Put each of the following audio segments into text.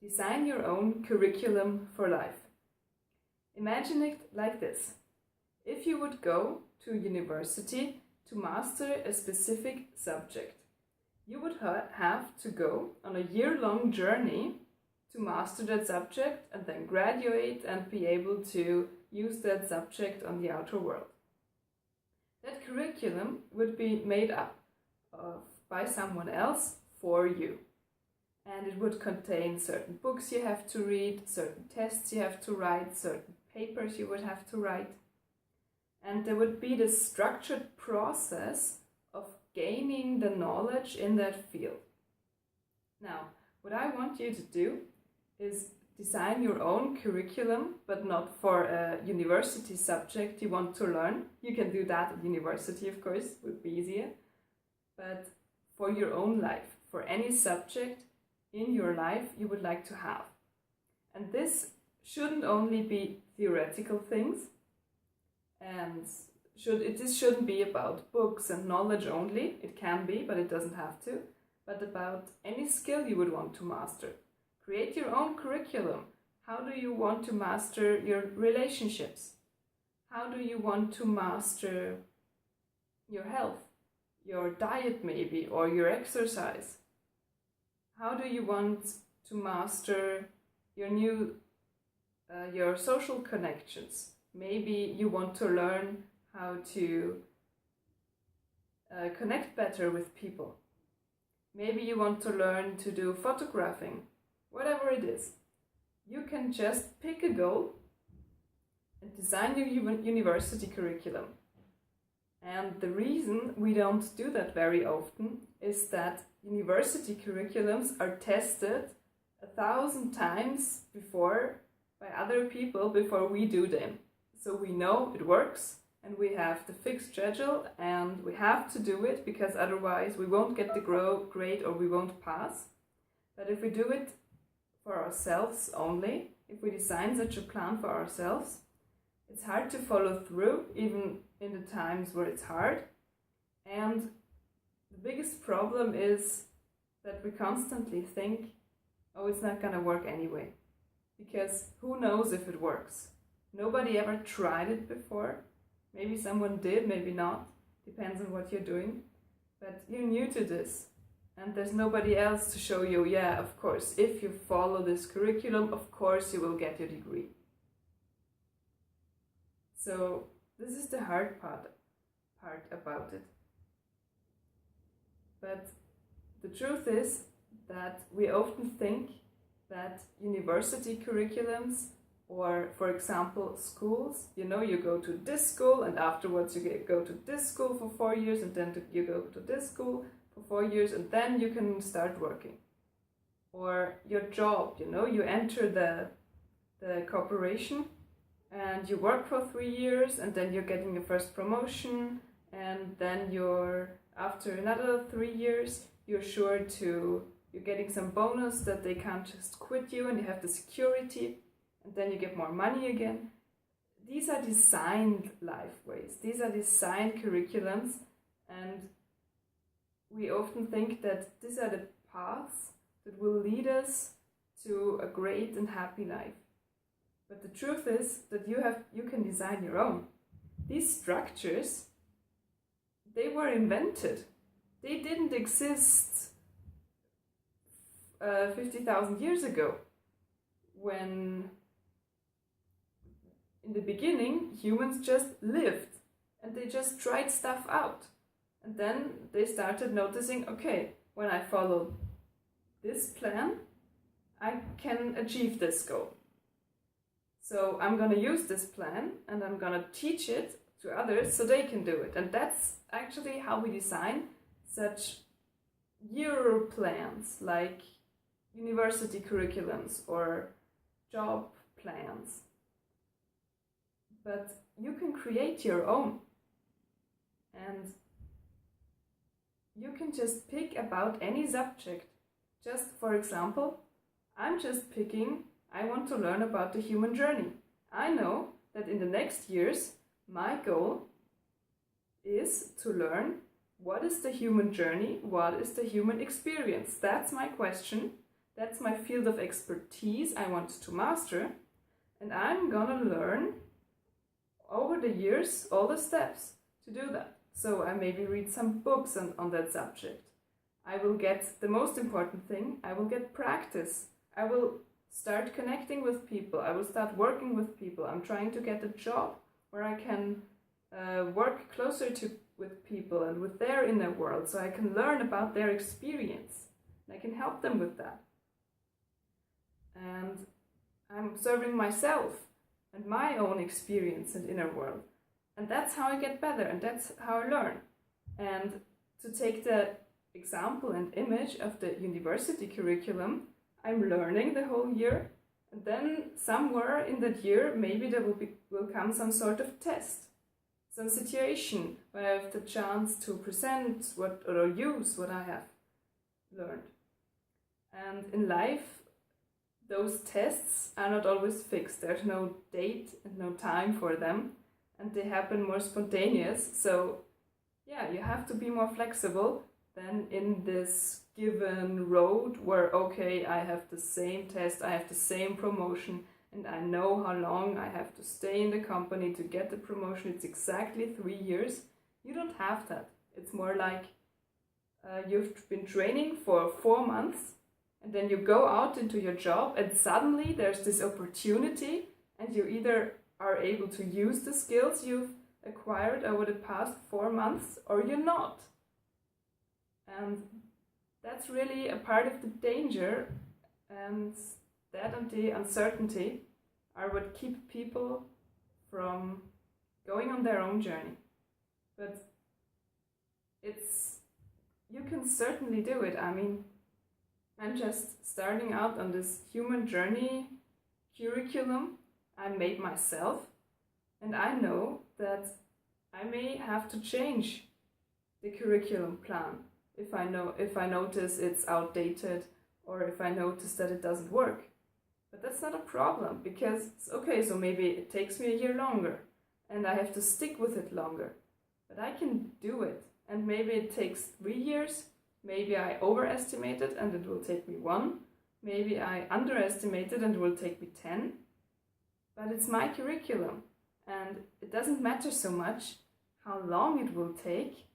Design your own curriculum for life. Imagine it like this. If you would go to university to master a specific subject, you would have to go on a year-long journey to master that subject and then graduate and be able to use that subject on the outer world. That curriculum would be made up by someone else for you. And it would contain certain books you have to read, certain tests you have to write, certain papers you would have to write. And there would be this structured process of gaining the knowledge in that field. Now, what I want you to do is design your own curriculum, but not for a university subject you want to learn. You can do that at university, of course, it would be easier. But for your own life, for any subject in your life you would like to have. And this shouldn't only be theoretical things, and this shouldn't be about books and knowledge only. It can be, but it doesn't have to. But about any skill you would want to master. Create your own curriculum. How do you want to master your relationships? How do you want to master your health, your diet maybe, or your exercise? How do you want to master your social connections? Maybe you want to learn how to connect better with people. Maybe you want to learn to do photographing. Whatever it is, you can just pick a goal and design your university curriculum. And the reason we don't do that very often is that university curriculums are tested 1,000 times before by other people before we do them. So we know it works and we have the fixed schedule and we have to do it because otherwise we won't get the grade or we won't pass. But if we do it for ourselves only, if we design such a plan for ourselves, it's hard to follow through even in the times where it's hard. And the biggest problem is that we constantly think, oh, it's not gonna work anyway. Because who knows if it works? Nobody ever tried it before. Maybe someone did, maybe not. Depends on what you're doing. But you're new to this. And there's nobody else to show you, yeah, of course, if you follow this curriculum, of course you will get your degree. So this is the hard part about it. But the truth is that we often think that university curriculums, or for example schools, you go to this school and afterwards you go to this school for 4 years and then you go to this school for 4 years and then you can start working. Or your job, you enter the corporation and you work for 3 years and then you're getting your first promotion, and then after another 3 years you're getting some bonus that they can't just quit you, and you have the security, and then you get more money again. These are designed life ways. These are designed curriculums, and we often think that these are the paths that will lead us to a great and happy life. But the truth is that you can design your own. These structures, they were invented. They didn't exist 50,000 years ago, when in the beginning humans just lived and they just tried stuff out, and then they started noticing, okay, when I follow this plan I can achieve this goal, so I'm gonna use this plan and I'm gonna teach it to others so they can do it. And that's actually how we design such year plans like university curriculums or job plans. But you can create your own, and you can just pick about any subject. Just for example, I'm just picking, I want to learn about the human journey. I know that in the next years my goal is to learn what is the human journey, what is the human experience. That's my question. That's my field of expertise I want to master, and I'm gonna learn over the years all the steps to do that. So I maybe read some books on that subject. I will get, the most important thing, I will get practice. I will start connecting with people. I will start working with people. I'm trying to get a job where I can work closer with people and with their inner world, so I can learn about their experience. And I can help them with that. And I'm serving myself and my own experience and inner world. And that's how I get better, and that's how I learn. And to take the example and image of the university curriculum, I'm learning the whole year, and then somewhere in that year, maybe there will come some sort of test, some situation where I have the chance to present or use what I have learned. And in life, those tests are not always fixed. There's no date and no time for them, and they happen more spontaneous. So yeah, you have to be more flexible than in this given road where, okay, I have the same test, I have the same promotion, and I know how long I have to stay in the company to get the promotion. It's exactly 3 years. You don't have that. It's more like you've been training for 4 months, and then you go out into your job, and suddenly there's this opportunity, and you either are able to use the skills you've acquired over the past 4 months, or you're not. And that's really a part of the danger, and that and the uncertainty are what keep people from going on their own journey. But you can certainly do it. I mean, I'm just starting out on this human journey curriculum I made myself, and I know that I may have to change the curriculum plan if I notice it's outdated, or if I notice that it doesn't work. But that's not a problem, because okay, so maybe it takes me a year longer and I have to stick with it longer, but I can do it. And maybe it takes 3 years, maybe I overestimated and it will take me 1, maybe I underestimated and it will take me 10, but it's my curriculum, and it doesn't matter so much how long it will take,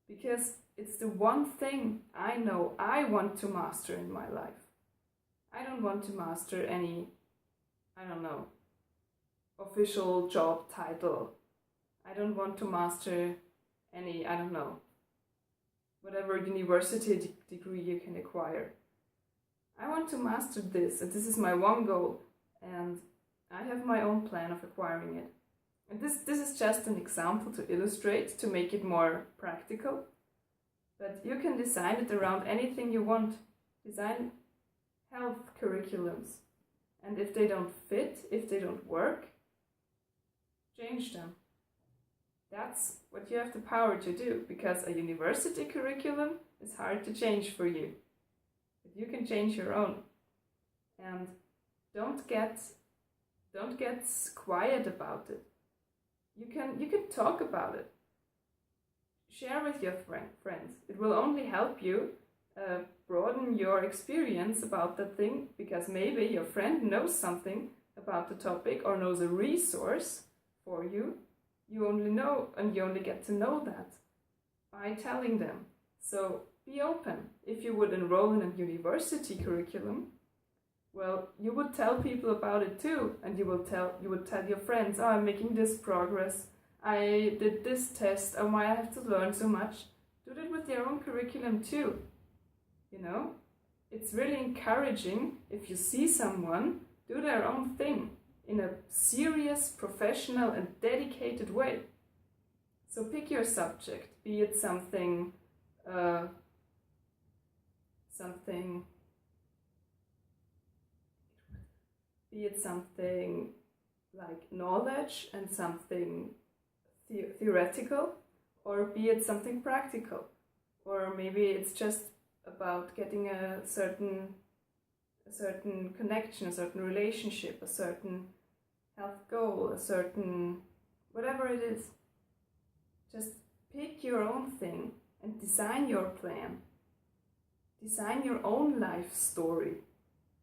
because it's the one thing I know I want to master in my life. I don't want to master any, official job title. I don't want to master any, whatever university degree you can acquire. I want to master this, and this is my one goal, and I have my own plan of acquiring it. And this is just an example to illustrate, to make it more practical. But you can design it around anything you want. Design health curriculums. And if they don't fit, if they don't work, change them. That's what you have the power to do, because a university curriculum is hard to change for you. But you can change your own. And don't get quiet about it. You can talk about it. Share with your friends. It will only help you broaden your experience about that thing, because maybe your friend knows something about the topic or knows a resource for you. You only know, and you only get to know that by telling them. So be open. If you would enroll in a university curriculum, well, you would tell people about it too, and you would tell your friends, oh, I'm making this progress, I did this test, oh my, I have to learn so much. Do that with your own curriculum too. It's really encouraging if you see someone do their own thing in a serious, professional and dedicated way. So pick your subject, be it something like knowledge and something theoretical, or be it something practical, or maybe it's just about getting a certain connection, a certain relationship, a certain health goal, a certain whatever it is. Just pick your own thing and design your plan. Design your own life story.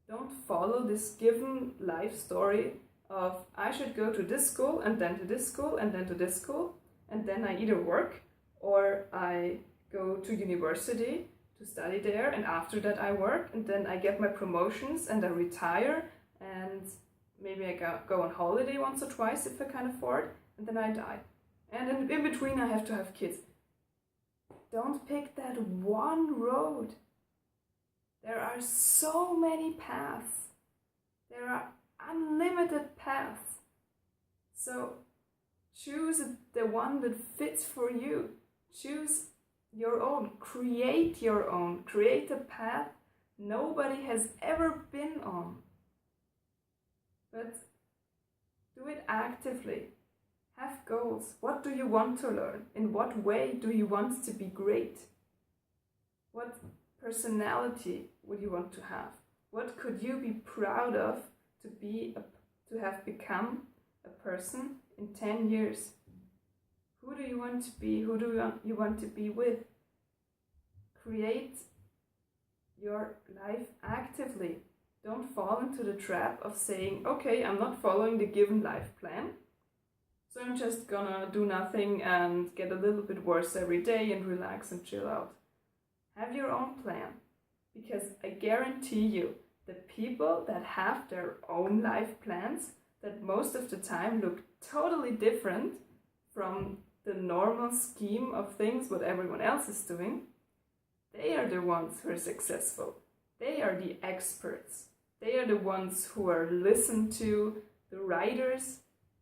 Don't follow this given life story of I should go to this school and then to this school and then to this school, and then I either work or I go to university to study there, and after that I work, and then I get my promotions and I retire, and maybe I go on holiday once or twice if I can afford, and then I die. And in between I have to have kids. Don't pick that one road. There are so many paths. There are unlimited paths. So choose the one that fits for you. Choose your own. Create your own. Create a path nobody has ever been on. But do it actively. Have goals. What do you want to learn? In what way do you want to be great? What personality would you want to have? What could you be proud of to have become a person in 10 years? Who do you want to be? Who do you want to be with? Create your life actively. Don't fall into the trap of saying, okay, I'm not following the given life plan, so I'm just gonna do nothing and get a little bit worse every day and relax and chill out. Have your own plan, because I guarantee you the people that have their own life plans that most of the time look totally different from the normal scheme of things what everyone else is doing, they are the ones who are successful. They are the experts. They are the ones who are listened to, the writers,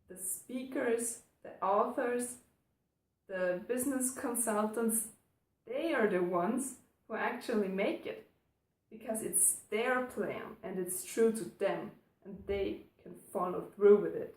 the speakers, the authors, the business consultants. They are the ones who actually make it, because it's their plan and it's true to them and they can follow through with it.